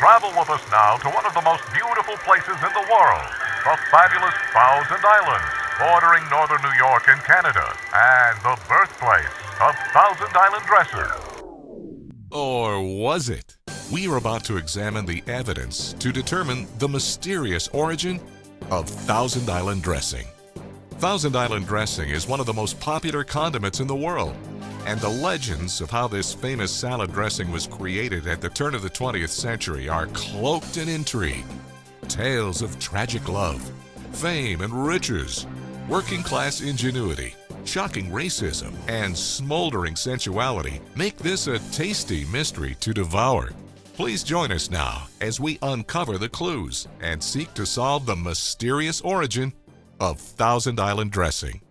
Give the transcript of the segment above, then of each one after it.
Travel with us now to one of the most beautiful places in the world, the fabulous Thousand Islands, bordering northern New York and Canada, and the birthplace of Thousand Island dressers. Or was it? We are about to examine the evidence to determine the mysterious origin of Thousand Island dressing. Thousand Island dressing is one of the most popular condiments in the world, and the legends of how this famous salad dressing was created at the turn of the 20th century are cloaked in intrigue. Tales of tragic love, fame and riches, working-class ingenuity, shocking racism, and smoldering sensuality make this a tasty mystery to devour. Please join us now as we uncover the clues and seek to solve the mysterious origin of Thousand Island dressing.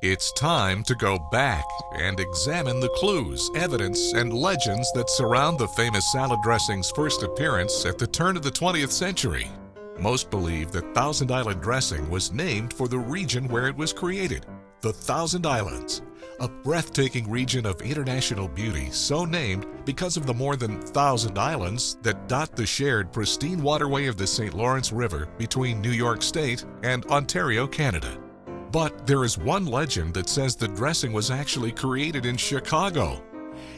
It's time to go back and examine the clues, evidence, and legends that surround the famous salad dressing's first appearance at the turn of the 20th century. Most believe that Thousand Island dressing was named for the region where it was created, the Thousand Islands, a breathtaking region of international beauty so named because of the more than 1,000 islands that dot the shared pristine waterway of the St. Lawrence River between New York State and Ontario, Canada. But there is one legend that says the dressing was actually created in Chicago.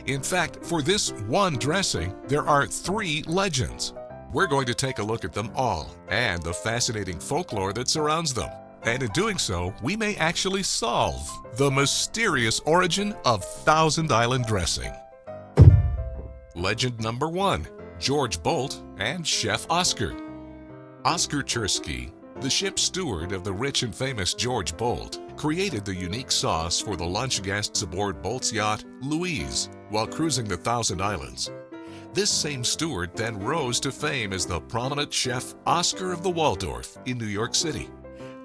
In fact, for this one dressing, there are 3 legends. We're going to take a look at them all and the fascinating folklore that surrounds them. And in doing so, we may actually solve the mysterious origin of Thousand Island dressing. Legend number 1, George Bolt and Chef Oscar. Oscar Chersky, the ship's steward of the rich and famous George Bolt, created the unique sauce for the lunch guests aboard Bolt's yacht, Louise, while cruising the Thousand Islands. This same steward then rose to fame as the prominent chef Oscar of the Waldorf in New York City,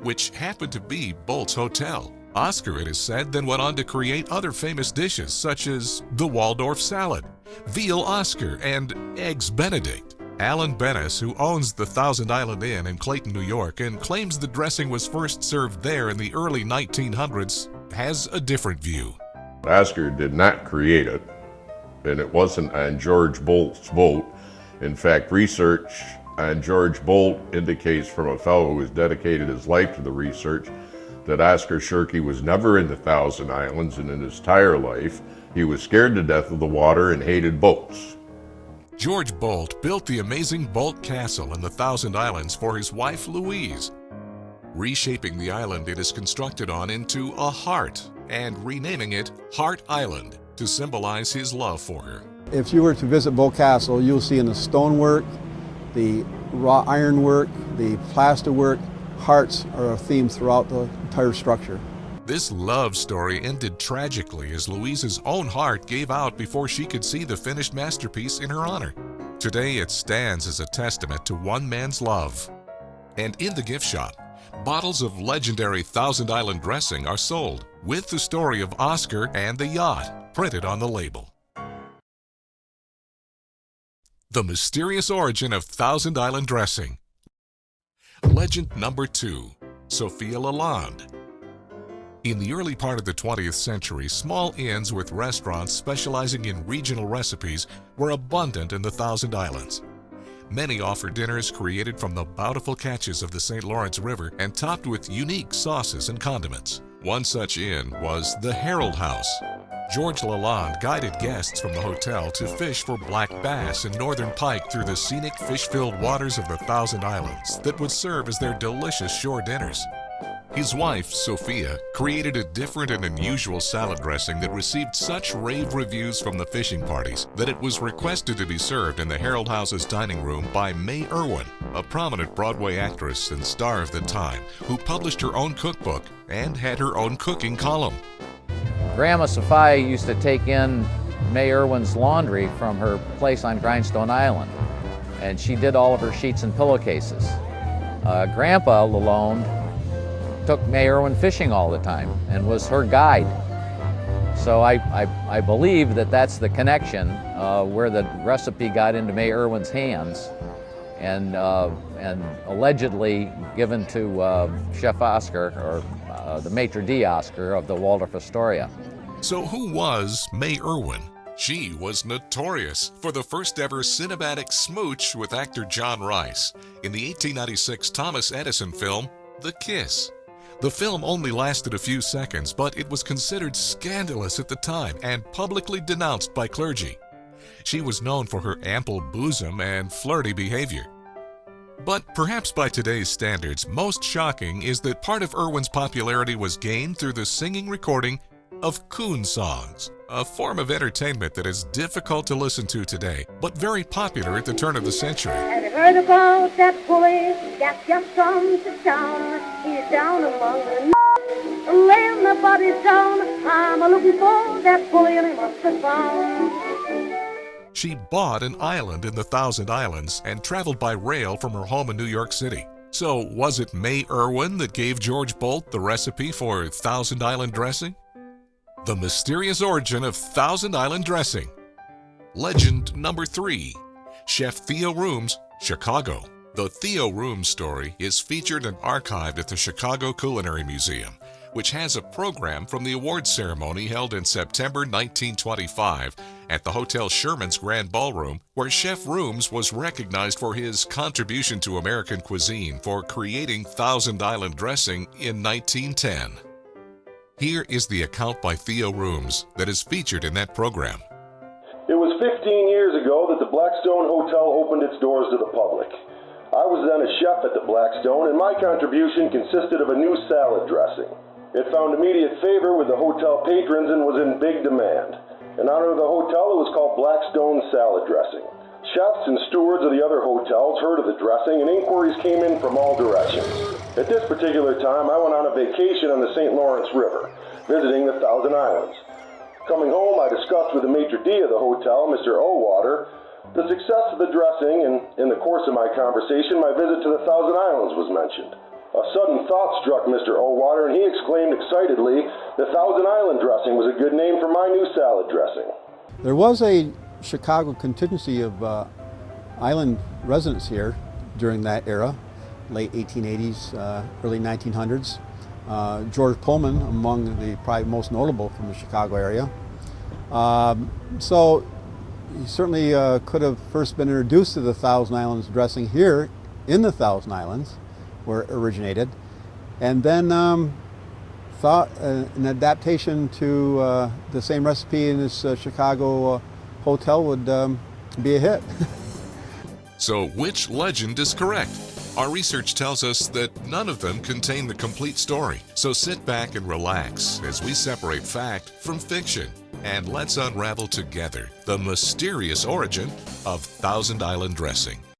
which happened to be Bolt's hotel. Oscar, it is said, then went on to create other famous dishes such as the Waldorf salad, veal Oscar, and eggs Benedict. Alan Bennis, who owns the Thousand Island Inn in Clayton, New York, and claims the dressing was first served there in the early 1900s, has a different view. Oscar did not create it, and it wasn't on George Bolt's boat. In fact, research on George Bolt indicates from a fellow who has dedicated his life to the research that Oscar Chersky was never in the Thousand Islands, and in his entire life, he was scared to death of the water and hated boats. George Bolt built the amazing Bolt Castle in the Thousand Islands for his wife Louise, reshaping the island it is constructed on into a heart and renaming it Heart Island to symbolize his love for her. If you were to visit Bolt Castle, you'll see in the stonework, the raw ironwork, the plasterwork, hearts are a theme throughout the entire structure. This love story ended tragically as Louise's own heart gave out before she could see the finished masterpiece in her honor. Today it stands as a testament to one man's love. And in the gift shop, bottles of legendary Thousand Island dressing are sold with the story of Oscar and the yacht printed on the label. The mysterious origin of Thousand Island dressing. Legend number 2, Sophia Lalonde. In the early part of the 20th century, small inns with restaurants specializing in regional recipes were abundant in the Thousand Islands. Many offered dinners created from the bountiful catches of the St. Lawrence River and topped with unique sauces and condiments. One such inn was the Herald House. George Lalonde guided guests from the hotel to fish for black bass and northern pike through the scenic fish-filled waters of the Thousand Islands that would serve as their delicious shore dinners. His wife, Sophia, created a different and unusual salad dressing that received such rave reviews from the fishing parties that it was requested to be served in the Herald House's dining room by May Irwin, a prominent Broadway actress and star of the time, who published her own cookbook and had her own cooking column. Grandma Sophia used to take in May Irwin's laundry from her place on Grindstone Island, and she did all of her sheets and pillowcases. Grandpa Lalonde took May Irwin fishing all the time and was her guide. So I believe that that's the connection where the recipe got into May Irwin's hands and allegedly given to Chef Oscar, or the maitre d' Oscar of the Waldorf Astoria. So who was May Irwin? She was notorious for the first ever cinematic smooch with actor John Rice in the 1896 Thomas Edison film, The Kiss. The film only lasted a few seconds, but it was considered scandalous at the time and publicly denounced by clergy. She was known for her ample bosom and flirty behavior. But perhaps by today's standards, most shocking is that part of Irwin's popularity was gained through the singing recording of coon songs, a form of entertainment that is difficult to listen to today, but very popular at the turn of the century. Have you heard about that boy that just from the town? He's down among the laying the bodies down. I'm looking for that boy and he must have found. She bought an island in the Thousand Islands and traveled by rail from her home in New York City. So was it May Irwin that gave George Bolt the recipe for Thousand Island dressing? The mysterious origin of Thousand Island dressing. Legend number 3, Chef Theo Rooms, Chicago. The Theo Rooms story is featured and archived at the Chicago Culinary Museum, which has a program from the awards ceremony held in September 1925 at the Hotel Sherman's Grand Ballroom, where Chef Rooms was recognized for his contribution to American cuisine for creating Thousand Island dressing in 1910. Here is the account by Theo Rooms that is featured in that program. It was 15 years ago that the Blackstone Hotel opened its doors to the public. I was then a chef at the Blackstone, and my contribution consisted of a new salad dressing. It found immediate favor with the hotel patrons and was in big demand. In honor of the hotel, it was called Blackstone Salad Dressing. Chefs and stewards of the other hotels heard of the dressing, and inquiries came in from all directions. At this particular time, I went on a vacation on the St. Lawrence River, visiting the Thousand Islands. Coming home, I discussed with the maitre d' of the hotel, Mr. Owater, the success of the dressing, and in the course of my conversation, my visit to the Thousand Islands was mentioned. A sudden thought struck Mr. Owater, and he exclaimed excitedly, the Thousand Island dressing was a good name for my new salad dressing. There was a Chicago contingency of island residents here during that era, late 1880s, early 1900s. George Pullman, among the probably most notable from the Chicago area. So he certainly could have first been introduced to the Thousand Islands dressing here in the Thousand Islands, where it originated, and then thought an adaptation to the same recipe in this Chicago hotel would be a hit. So which legend is correct? Our research tells us that none of them contain the complete story. So sit back and relax as we separate fact from fiction, and let's unravel together the mysterious origin of Thousand Island dressing.